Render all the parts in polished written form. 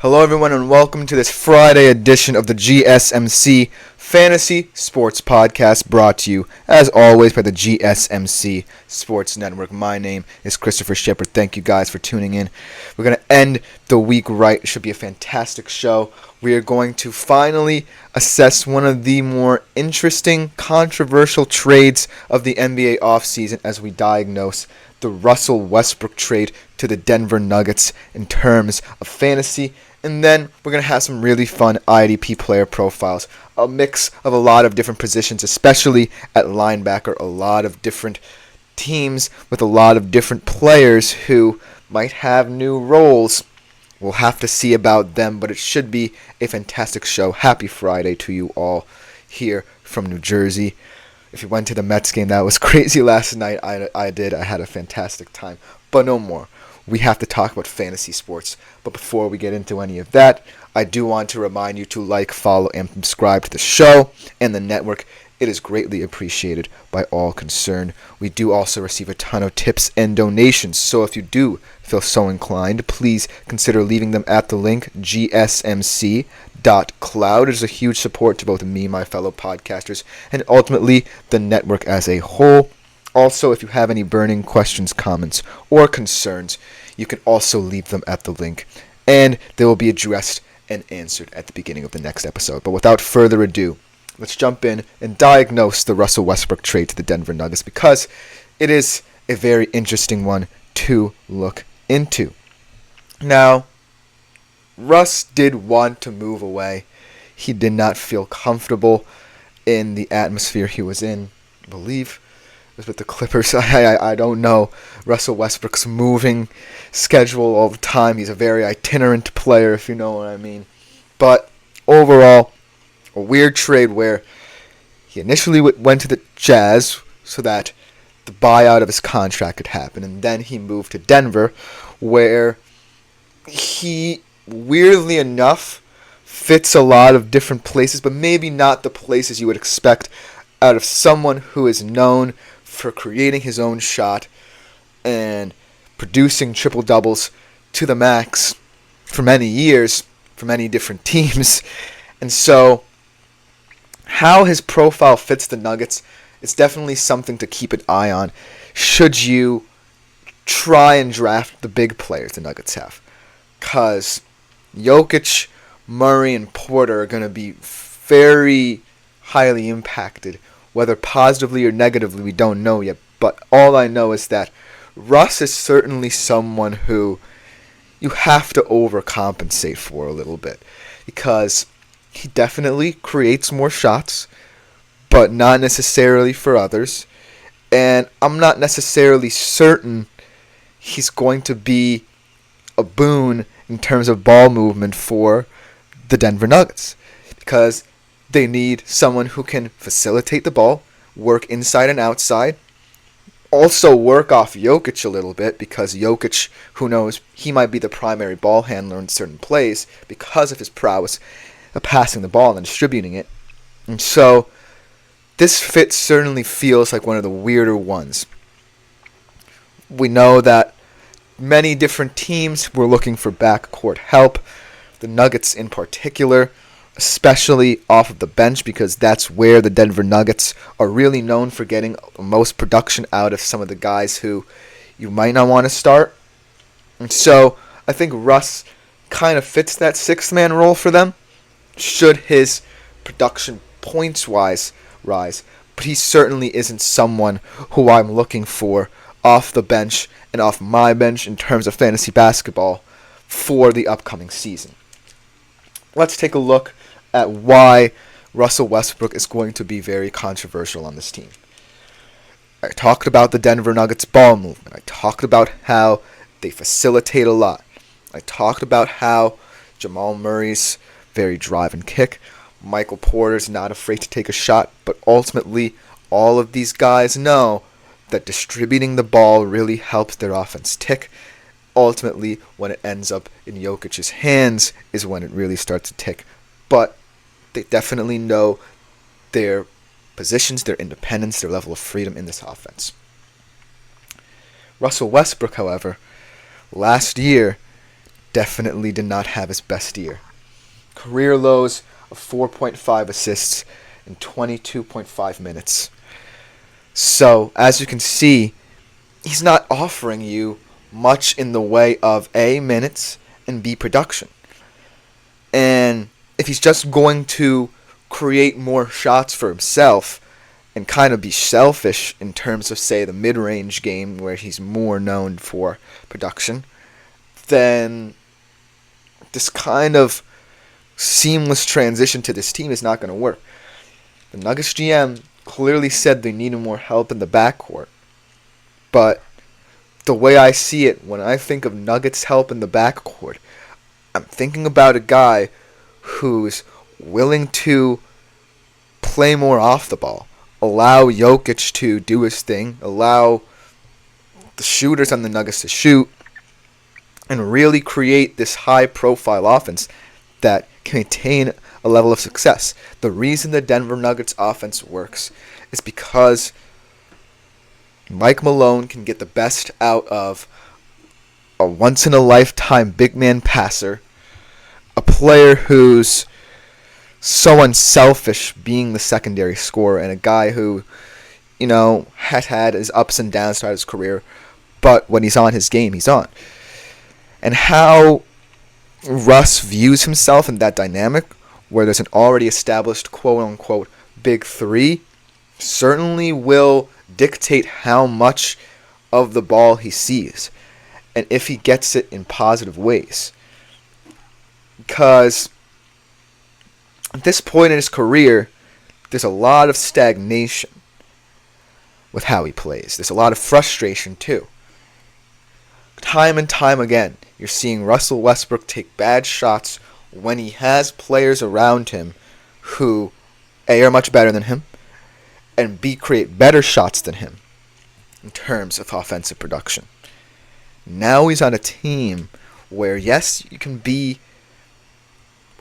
Hello everyone and welcome to this Friday edition of the GSMC Fantasy Sports Podcast, brought to you as always by the GSMC Sports Network. My name is Christopher Shepard. Thank you guys for tuning in. We're going to end the week right. It should be a fantastic show. We are going to finally assess one of the more interesting, controversial trades of the NBA offseason as we diagnose the Russell Westbrook trade to the Denver Nuggets in terms of fantasy. And then we're going to have some really fun IDP player profiles, a mix of a lot of different positions, especially at linebacker, a lot of different teams with a lot of different players who might have new roles. We'll have to see about them, but it should be a fantastic show. Happy Friday to you all here from New Jersey. If you went to the Mets game, that was crazy last night. I did. I had a fantastic time. But no more. We have to talk about fantasy sports. But before we get into any of that, I do want to remind you to like, follow, and subscribe to the show and the network. It is greatly appreciated by all concerned. We do also receive a ton of tips and donations. So if you do feel so inclined, please consider leaving them at the link gsmc.cloud. It is a huge support to both me and my fellow podcasters and ultimately the network as a whole. Also, if you have any burning questions, comments, or concerns, you can also leave them at the link, and they will be addressed and answered at the beginning of the next episode. But without further ado, let's jump in and diagnose the Russell Westbrook trade to the Denver Nuggets, because it is a very interesting one to look into. Now, Russ did want to move away. He did not feel comfortable in the atmosphere he was in, I believe. With the Clippers, I don't know Russell Westbrook's moving schedule all the time. He's a very itinerant player, if you know what I mean. But overall, a weird trade where he initially went to the Jazz so that the buyout of his contract could happen, and then he moved to Denver, where he, weirdly enough, fits a lot of different places, but maybe not the places you would expect out of someone who is known for creating his own shot and producing triple doubles to the max for many years for many different teams. And so how his profile fits the Nuggets is definitely something to keep an eye on should you try and draft the big players the Nuggets have, because Jokic, Murray, and Porter are going to be very highly impacted. Whether positively or negatively, we don't know yet. But all I know is that Russ is certainly someone who you have to overcompensate for a little bit, because he definitely creates more shots, but not necessarily for others. And I'm not necessarily certain he's going to be a boon in terms of ball movement for the Denver Nuggets, because they need someone who can facilitate the ball, work inside and outside, also work off Jokic a little bit, because Jokic, who knows, he might be the primary ball handler in certain plays because of his prowess of passing the ball and distributing it. And so this fit certainly feels like one of the weirder ones. We know that many different teams were looking for backcourt help, the Nuggets in particular, especially off of the bench, because that's where the Denver Nuggets are really known for getting the most production out of some of the guys who you might not want to start. And so I think Russ kind of fits that sixth-man role for them, should his production points-wise rise. But he certainly isn't someone who I'm looking for off the bench and off my bench in terms of fantasy basketball for the upcoming season. Let's take a look at why Russell Westbrook is going to be very controversial on this team. I talked about the Denver Nuggets ball movement. I talked about how they facilitate a lot. I talked about how Jamal Murray's very drive and kick. Michael Porter's not afraid to take a shot, but ultimately all of these guys know that distributing the ball really helps their offense tick. Ultimately, when it ends up in Jokic's hands is when it really starts to tick. But they definitely know their positions, their independence, their level of freedom in this offense. Russell Westbrook, however, last year definitely did not have his best year. Career lows of 4.5 assists in 22.5 minutes. So, as you can see, he's not offering you much in the way of A, minutes, and B, production. And if he's just going to create more shots for himself and kind of be selfish in terms of, say, the mid-range game where he's more known for production, then this kind of seamless transition to this team is not going to work. The Nuggets GM clearly said they needed more help in the backcourt. But the way I see it, when I think of Nuggets help in the backcourt, I'm thinking about a guy who's willing to play more off the ball, allow Jokic to do his thing, allow the shooters on the Nuggets to shoot, and really create this high-profile offense that can attain a level of success. The reason the Denver Nuggets offense works is because Mike Malone can get the best out of a once-in-a-lifetime big man passer, a player who's so unselfish being the secondary scorer, and a guy who, has had his ups and downs throughout his career, but when he's on his game, he's on. And how Russ views himself in that dynamic, where there's an already established quote-unquote big three, certainly will dictate how much of the ball he sees, and if he gets it in positive ways. Because at this point in his career, there's a lot of stagnation with how he plays. There's a lot of frustration too. Time and time again, you're seeing Russell Westbrook take bad shots when he has players around him who A, are much better than him, and B, create better shots than him in terms of offensive production. Now he's on a team where, yes, you can be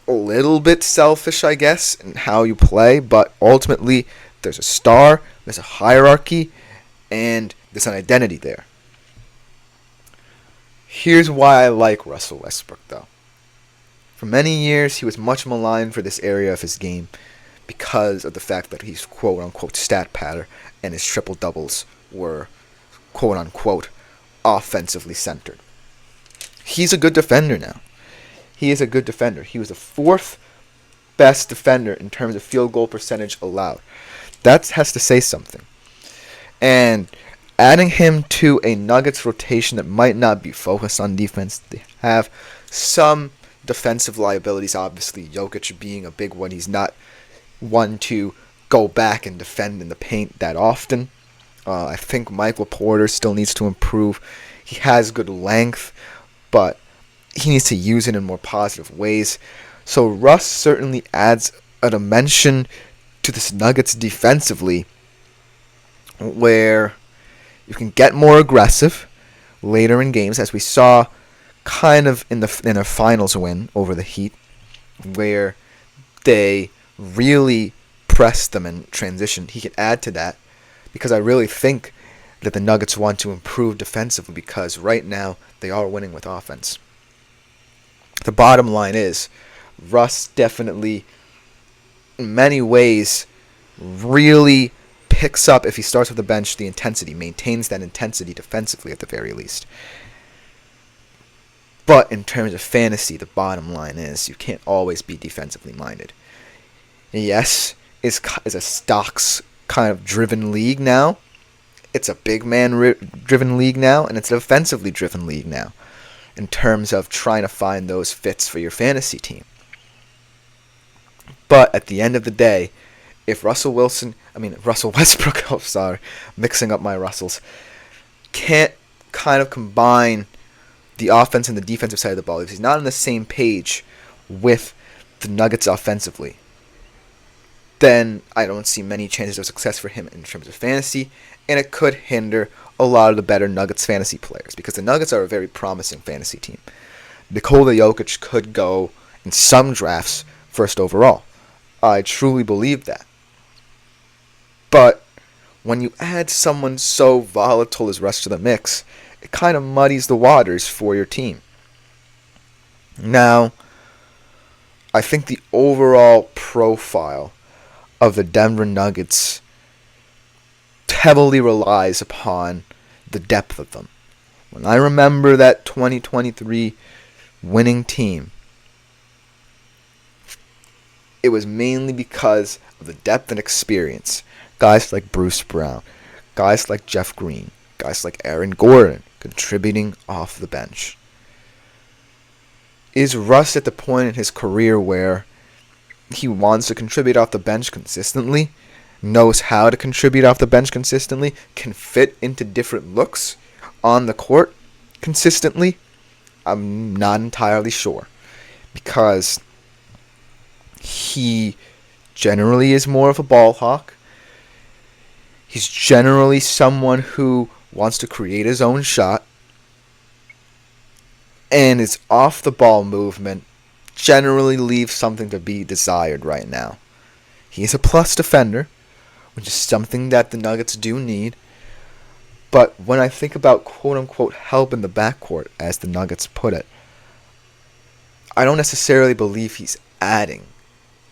a little bit selfish, I guess, in how you play, but ultimately there's a star, there's a hierarchy, and there's an identity there. Here's why I like Russell Westbrook, though. For many years, he was much maligned for this area of his game because of the fact that he's quote-unquote stat patter and his triple-doubles were quote-unquote offensively centered. He's a good defender now. He is a good defender. He was the fourth best defender in terms of field goal percentage allowed. That has to say something. And adding him to a Nuggets rotation that might not be focused on defense, they have some defensive liabilities, obviously. Jokic being a big one. He's not one to go back and defend in the paint that often. I think Michael Porter still needs to improve. He has good length, but he needs to use it in more positive ways. So Russ certainly adds a dimension to this Nuggets defensively where you can get more aggressive later in games, as we saw kind of in a finals win over the Heat, where they really pressed them in transition. He could add to that because I really think that the Nuggets want to improve defensively because right now they are winning with offense. The bottom line is Russ definitely, in many ways, really picks up, if he starts with the bench, the intensity, maintains that intensity defensively at the very least. But in terms of fantasy, the bottom line is you can't always be defensively minded. Yes, it's a stocks kind of driven league now. It's a big man driven league now, and it's an offensively driven league now in terms of trying to find those fits for your fantasy team. But at the end of the day, if Russell Westbrook, oh sorry, mixing up my Russells, can't kind of combine the offense and the defensive side of the ball, if he's not on the same page with the Nuggets offensively, then I don't see many chances of success for him in terms of fantasy, and it could hinder a lot of the better Nuggets fantasy players, because the Nuggets are a very promising fantasy team. Nikola Jokic could go in some drafts first overall. I truly believe that. But when you add someone so volatile as Russ to the mix, it kind of muddies the waters for your team. Now, I think the overall profile of the Denver Nuggets heavily relies upon the depth of them. When I remember that 2023 winning team, it was mainly because of the depth and experience. Guys like Bruce Brown, guys like Jeff Green, guys like Aaron Gordon contributing off the bench. Is Russ at the point in his career where he wants to contribute off the bench consistently, knows how to contribute off the bench consistently, can fit into different looks on the court consistently? I'm not entirely sure, because he generally is more of a ball hawk. He's generally someone who wants to create his own shot, and his off-the-ball movement generally leaves something to be desired right now. He's a plus defender, which is something that the Nuggets do need. But when I think about quote-unquote help in the backcourt, as the Nuggets put it, I don't necessarily believe he's adding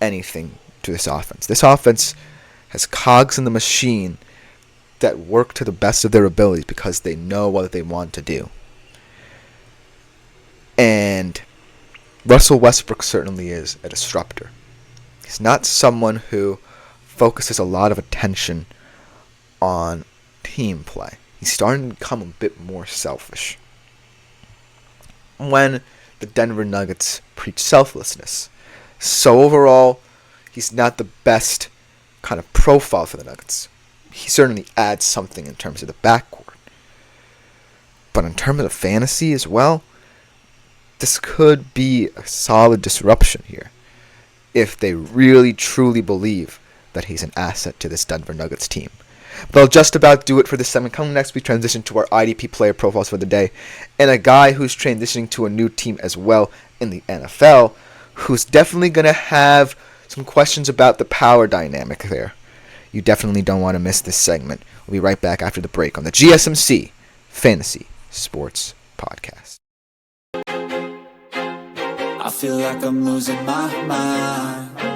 anything to this offense. This offense has cogs in the machine that work to the best of their abilities because they know what they want to do. And Russell Westbrook certainly is a disruptor. He's not someone who focuses a lot of attention on team play. He's starting to become a bit more selfish. When the Denver Nuggets preach selflessness. So overall, he's not the best kind of profile for the Nuggets. He certainly adds something in terms of the backcourt. But in terms of fantasy as well, this could be a solid disruption here if they really truly believe that he's an asset to this Denver Nuggets team. That'll just about do it for this segment. Coming next, we transition to our IDP player profiles for the day, and a guy who's transitioning to a new team as well in the NFL, who's definitely going to have some questions about the power dynamic there. You definitely don't want to miss this segment. We'll be right back after the break on the GSMC Fantasy Sports Podcast. I feel like I'm losing my mind.